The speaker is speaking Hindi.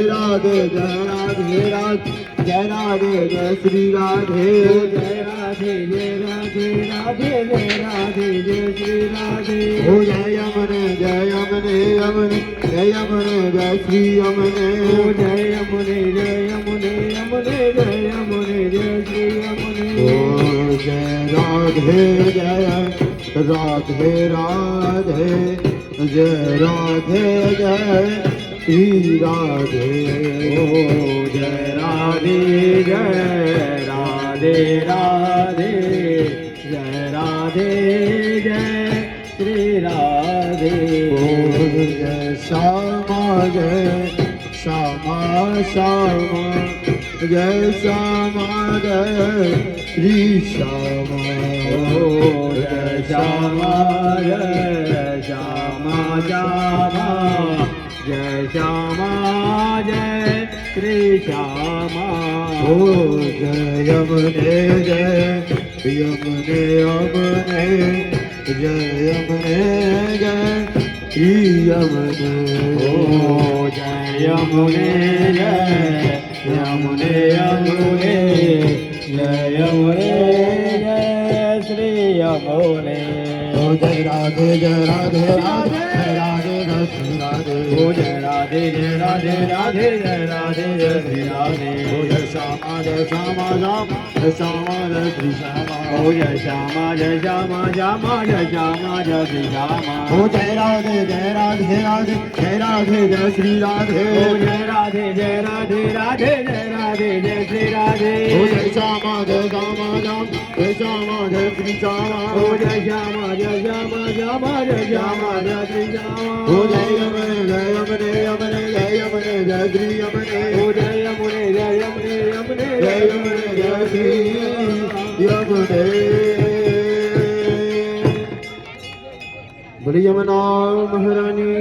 राधे जय राधे राधे जय राधे जय श्री राधे जय राधे जय राधे राधे जय राधे जय श्री राधे ओ जय यमुने यमुने जय यमुने जय श्री यमुने ओ जय यमुने यमुने जय यमुने जय श्री यमुने ओ जय राधे जय राधे राधे जय राधे जय श्री राधे ओ जय राधे जय राधे राधे जय राधे जय श्री राधे ओ जय श्यामा श्यामा जय श्यामा जय श्री श्यामा ओ जय श्यामा श्यामा जय श्यामा जय श्री श्यामा ओ जय यमुने यमुने यमुने जय यमुने जय श्री यमुने ओ जय यमुने यमुने यमुने जय यमुने जय श्री यमुने ओ जय राधे राधे राधे श्री राधे ओ जय राधे राधे जय राधे जय श्री राधे ओ जय श्यामा श्यामा जय श्यामा जय श्री श्यामा ओ जय श्यामा जय श्यामा जय श्यामा जय श्री श्यामा ओ जय राधे राधे जय राधे जय श्री राधे ओ जय राधे राधे जय राधे जय श्री राधे ओ जय श्यामा जय श्यामा जय श्री श्यामा ओ जय श्यामा जय श्यामा जय श्री श्यामा ओ जय यमुने यमुने जय श्री यमुने ओ जय यमुने यमुने जय यमुने जय श्री यमुने बोली यमुना महारानी।